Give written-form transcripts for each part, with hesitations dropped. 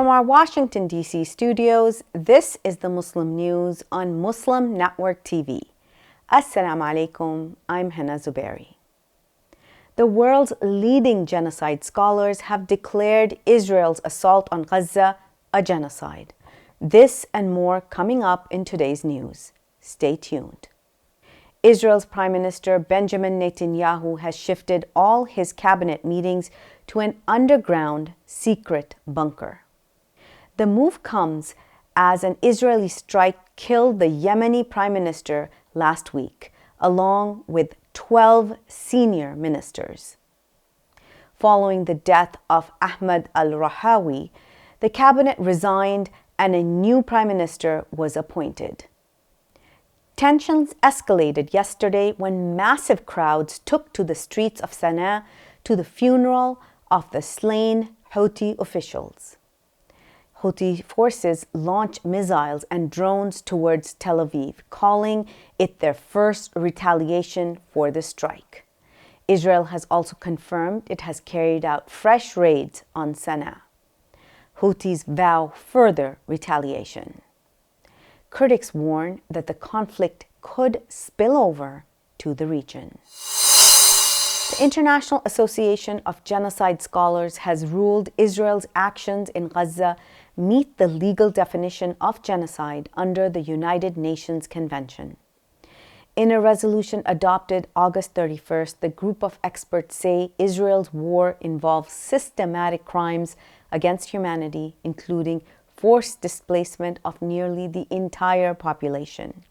our Washington, D.C. studios, this is the Muslim News on Muslim Network TV. Assalamu alaikum, I'm Hena Zuberi. The world's leading genocide scholars have declared Israel's assault on Gaza a genocide. This and more coming up in today's news. Stay tuned. Israel's Prime Minister Benjamin Netanyahu has shifted all his cabinet meetings to an underground secret bunker. The move comes as an Israeli strike killed the Yemeni Prime Minister last week, along with 12 senior ministers. Following the death of Ahmed al-Rahawi, the cabinet resigned and a new prime minister was appointed. Tensions escalated yesterday when massive crowds took to the streets of Sana'a to the funeral of the slain Houthi officials. Houthi forces launched missiles and drones towards Tel Aviv, calling it their first retaliation for the strike. Israel has also confirmed it has carried out fresh raids on Sana'a. Houthis vow further retaliation. Critics warn that the conflict could spill over to the region. The International Association of Genocide Scholars has ruled Israel's actions in Gaza meet the legal definition of genocide under the United Nations Convention. In a resolution adopted August 31st, the group of experts say Israel's war involves systematic crimes against humanity, including forced displacement of nearly the entire population.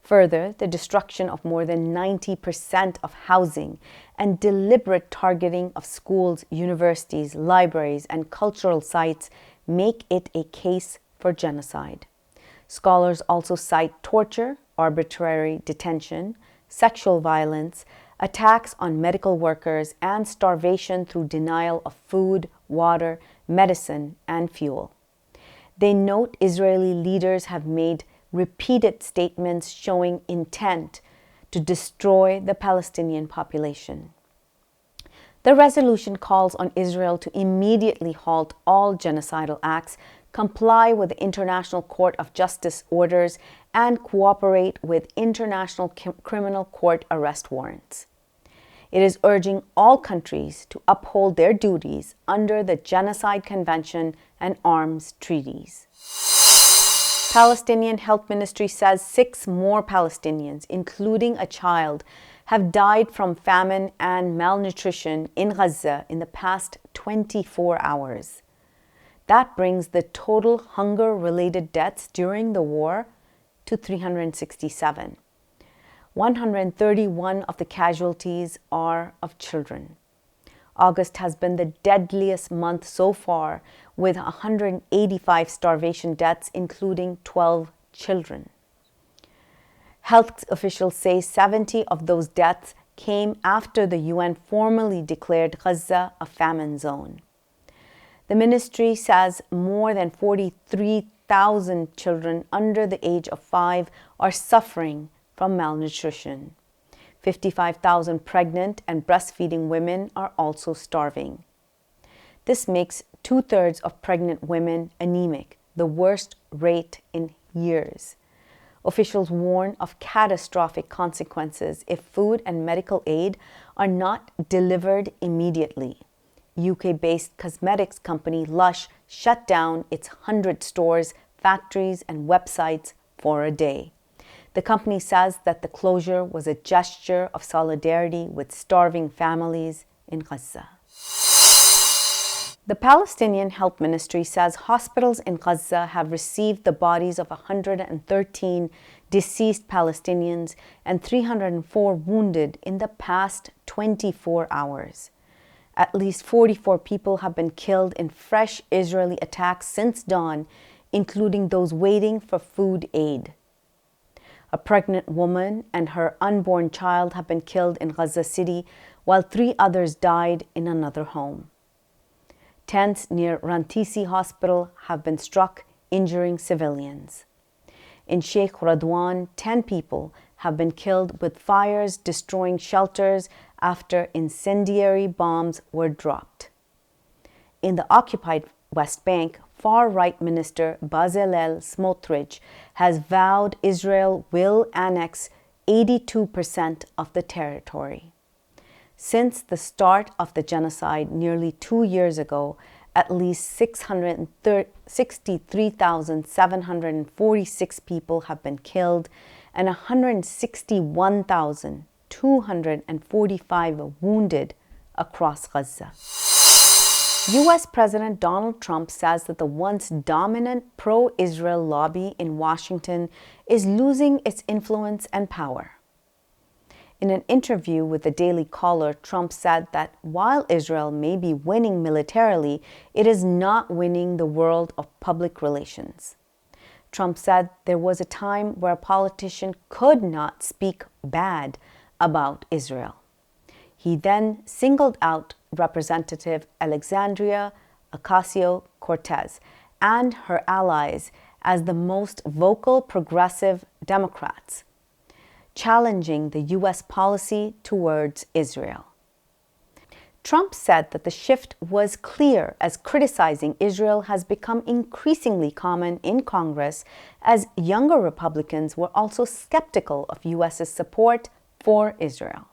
Further, the destruction of more than 90% of housing and deliberate targeting of schools, universities, libraries, and cultural sites make it a case for genocide. Scholars also cite torture, arbitrary detention, sexual violence, attacks on medical workers, and starvation through denial of food, water, medicine, and fuel. They note Israeli leaders have made repeated statements showing intent to destroy the Palestinian population. The resolution calls on Israel to immediately halt all genocidal acts, comply with the International Court of Justice orders, and cooperate with International Criminal Court arrest warrants. It is urging all countries to uphold their duties under the Genocide Convention and arms treaties. Palestinian Health Ministry says 6 more Palestinians, including a child, have died from famine and malnutrition in Gaza in the past 24 hours. That brings the total hunger-related deaths during the war to 367. 131 of the casualties are of children. August has been the deadliest month so far, with 185 starvation deaths, including 12 children. Health officials say 70 of those deaths came after the UN formally declared Gaza a famine zone. The ministry says more than 43,000 children under the age of 5 are suffering from malnutrition. 55,000 pregnant and breastfeeding women are also starving. This makes 2/3 of pregnant women anemic, the worst rate in years. Officials warn of catastrophic consequences if food and medical aid are not delivered immediately. UK-based cosmetics company Lush shut down its 100 stores, factories, and websites for a day. The company says that the closure was a gesture of solidarity with starving families in Gaza. The Palestinian Health Ministry says hospitals in Gaza have received the bodies of 113 deceased Palestinians and 304 wounded in the past 24 hours. At least 44 people have been killed in fresh Israeli attacks since dawn, including those waiting for food aid. A pregnant woman and her unborn child have been killed in Gaza City, while 3 others died in another home. Tents near Rantisi Hospital have been struck, injuring civilians. In Sheikh Radwan, 10 people have been killed, with fires destroying shelters after incendiary bombs were dropped. In the occupied West Bank, far-right minister Bezalel Smotrich has vowed Israel will annex 82% of the territory. Since the start of the genocide nearly 2 years ago, at least 63,746 people have been killed and 161,245 wounded across Gaza. U.S. President Donald Trump says that the once dominant pro-Israel lobby in Washington is losing its influence and power. In an interview with the Daily Caller, Trump said that while Israel may be winning militarily, it is not winning the world of public relations. Trump said there was a time where a politician could not speak bad about Israel. He then singled out Representative Alexandria Ocasio-Cortez and her allies as the most vocal progressive Democrats, challenging the U.S. policy towards Israel. Trump said that the shift was clear as criticizing Israel has become increasingly common in Congress, as younger Republicans were also skeptical of U.S.'s support for Israel.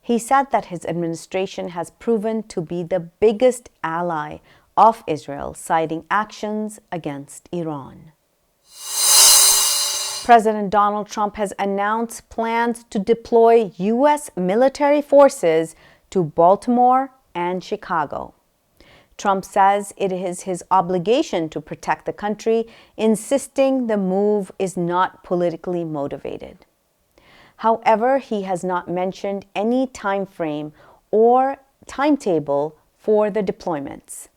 He said that his administration has proven to be the biggest ally of Israel, citing actions against Iran. President Donald Trump has announced plans to deploy U.S. military forces to Baltimore and Chicago. Trump says it is his obligation to protect the country, insisting the move is not politically motivated. However, he has not mentioned any time frame or timetable for the deployments.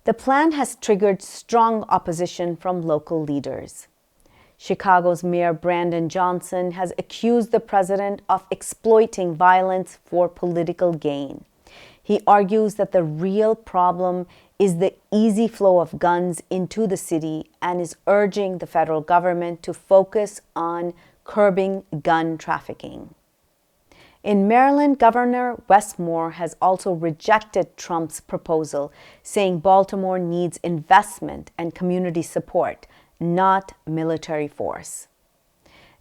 The plan has triggered strong opposition from local leaders. Chicago's Mayor Brandon Johnson has accused the president of exploiting violence for political gain. He argues that the real problem is the easy flow of guns into the city and is urging the federal government to focus on curbing gun trafficking. In Maryland, Governor Wes Moore has also rejected Trump's proposal, saying Baltimore needs investment and community support, not military force.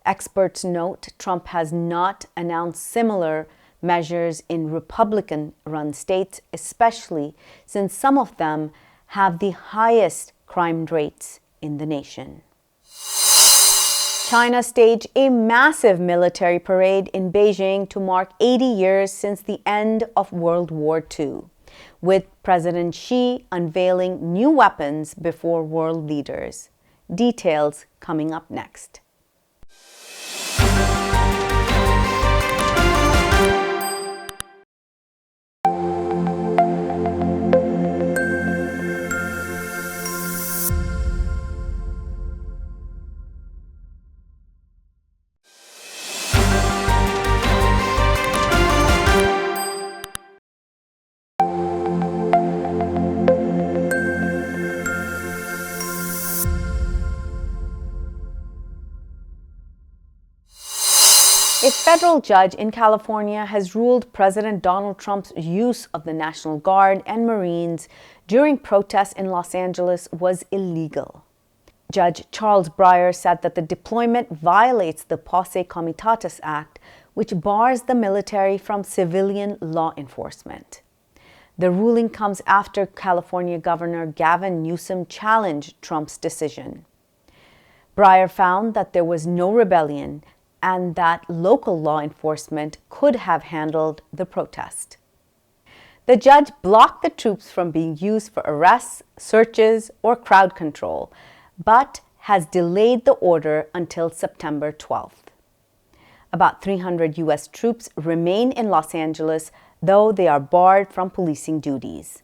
Experts note Trump has not announced similar measures in Republican-run states, especially since some of them have the highest crime rates in the nation. China staged a massive military parade in Beijing to mark 80 years since the end of World War II, with President Xi unveiling new weapons before world leaders. Details coming up next. A federal judge in California has ruled President Donald Trump's use of the National Guard and Marines during protests in Los Angeles was illegal. Judge Charles Breyer said that the deployment violates the Posse Comitatus Act, which bars the military from civilian law enforcement. The ruling comes after California Governor Gavin Newsom challenged Trump's decision. Breyer found that there was no rebellion and that local law enforcement could have handled the protest. The judge blocked the troops from being used for arrests, searches, or crowd control, but has delayed the order until September 12th. About 300 U.S. troops remain in Los Angeles, though they are barred from policing duties.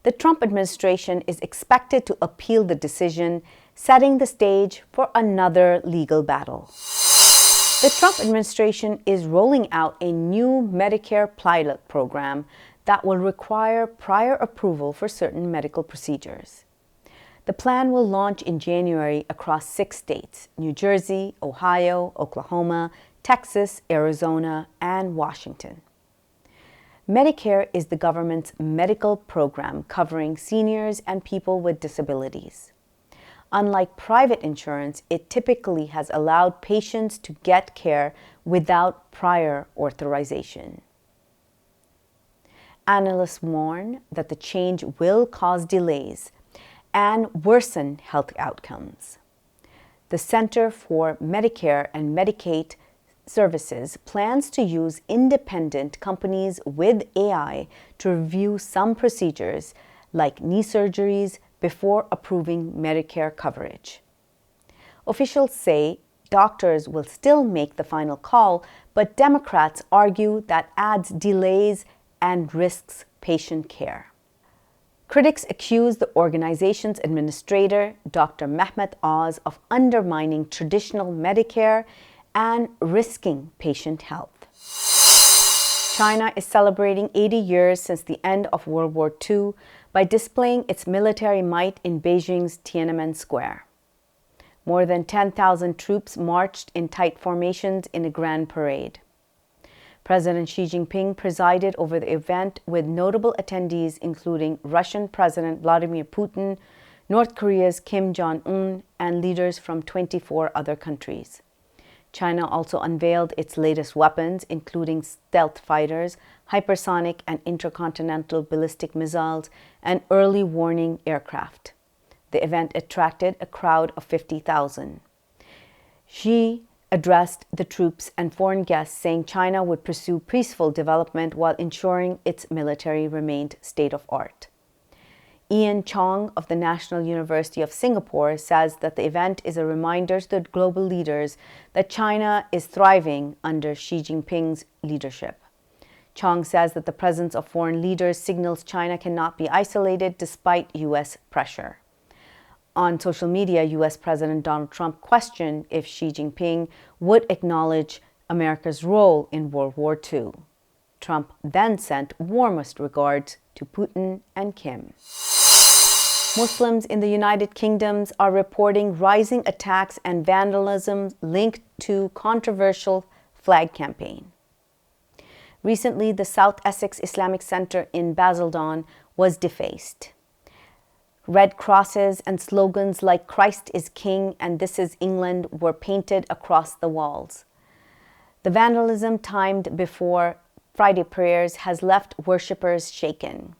The Trump administration is expected to appeal the decision, setting the stage for another legal battle. The Trump administration is rolling out a new Medicare pilot program that will require prior approval for certain medical procedures. The plan will launch in January across 6 states: New Jersey, Ohio, Oklahoma, Texas, Arizona, and Washington. Medicare is the government's medical program covering seniors and people with disabilities. Unlike private insurance, it typically has allowed patients to get care without prior authorization. Analysts warn that the change will cause delays and worsen health outcomes. The Center for Medicare and Medicaid Services plans to use independent companies with AI to review some procedures, like knee surgeries, before approving Medicare coverage. Officials say doctors will still make the final call, but Democrats argue that adds delays and risks patient care. Critics accuse the organization's administrator, Dr. Mehmet Oz, of undermining traditional Medicare and risking patient health. China is celebrating 80 years since the end of World War II by displaying its military might in Beijing's Tiananmen Square. More than 10,000 troops marched in tight formations in a grand parade. President Xi Jinping presided over the event with notable attendees including Russian President Vladimir Putin, North Korea's Kim Jong-un, and leaders from 24 other countries. China also unveiled its latest weapons, including stealth fighters, hypersonic and intercontinental ballistic missiles, and early warning aircraft. The event attracted a crowd of 50,000. Xi addressed the troops and foreign guests, saying China would pursue peaceful development while ensuring its military remained state-of-the-art. Ian Chong of the National University of Singapore says that the event is a reminder to the global leaders that China is thriving under Xi Jinping's leadership. Chong says that the presence of foreign leaders signals China cannot be isolated despite U.S. pressure. On social media, U.S. President Donald Trump questioned if Xi Jinping would acknowledge America's role in World War II. Trump then sent warmest regards to Putin and Kim. Muslims in the United Kingdom are reporting rising attacks and vandalism linked to controversial flag campaign. Recently, the South Essex Islamic Center in Basildon was defaced. Red crosses and slogans like "Christ is King" and "This is England" were painted across the walls. The vandalism, timed before Friday prayers, has left worshippers shaken.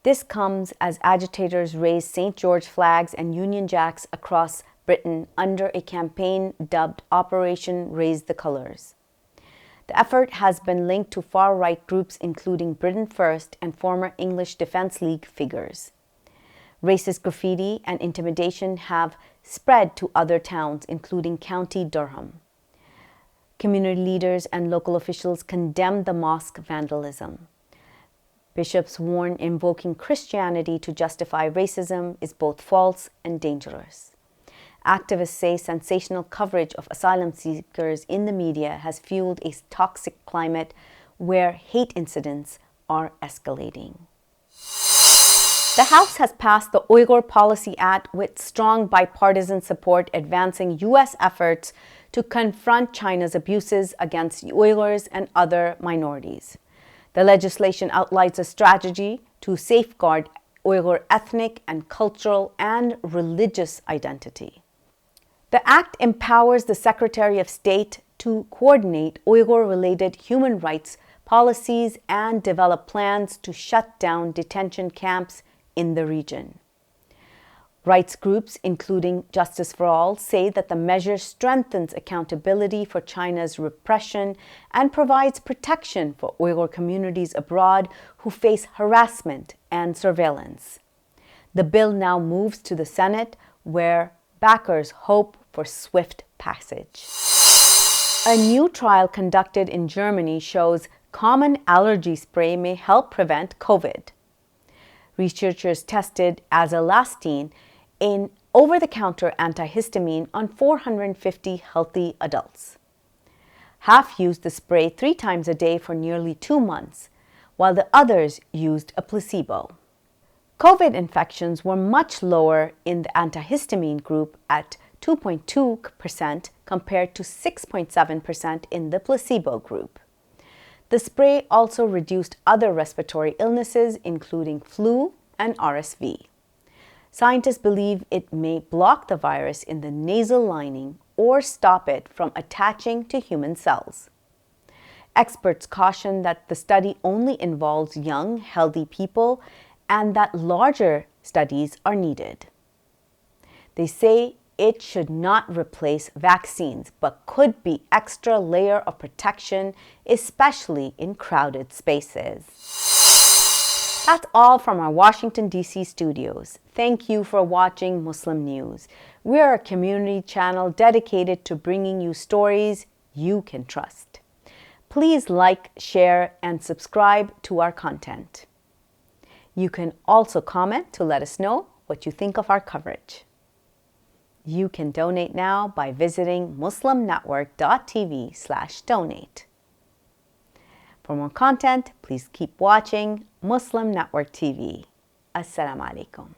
This comes as agitators raised St. George flags and Union Jacks across Britain under a campaign dubbed Operation Raise the Colours. The effort has been linked to far-right groups including Britain First and former English Defence League figures. Racist graffiti and intimidation have spread to other towns, including County Durham. Community leaders and local officials condemned the mosque vandalism. Bishops warn invoking Christianity to justify racism is both false and dangerous. Activists say sensational coverage of asylum seekers in the media has fueled a toxic climate where hate incidents are escalating. The House has passed the Uyghur Policy Act with strong bipartisan support, advancing U.S. efforts to confront China's abuses against Uyghurs and other minorities. The legislation outlines a strategy to safeguard Uyghur ethnic and cultural and religious identity. The act empowers the Secretary of State to coordinate Uyghur-related human rights policies and develop plans to shut down detention camps in the region. Rights groups, including Justice for All, say that the measure strengthens accountability for China's repression and provides protection for Uyghur communities abroad who face harassment and surveillance. The bill now moves to the Senate, where backers hope for swift passage. A new trial conducted in Germany shows common allergy spray may help prevent COVID. Researchers tested azolastine, an over-the-counter antihistamine, on 450 healthy adults. Half used the spray 3 times a day for nearly 2 months, while the others used a placebo. COVID infections were much lower in the antihistamine group at 2.2% compared to 6.7% in the placebo group. The spray also reduced other respiratory illnesses, including flu and RSV. Scientists believe it may block the virus in the nasal lining or stop it from attaching to human cells. Experts caution that the study only involves young, healthy people and that larger studies are needed. They say it should not replace vaccines, but could be extra layer of protection, especially in crowded spaces. That's all from our Washington, D.C. studios. Thank you for watching Muslim News. We are a community channel dedicated to bringing you stories you can trust. Please like, share, and subscribe to our content. You can also comment to let us know what you think of our coverage. You can donate now by visiting muslimnetwork.tv/donate. For more content, please keep watching Muslim Network TV. Assalamu alaikum.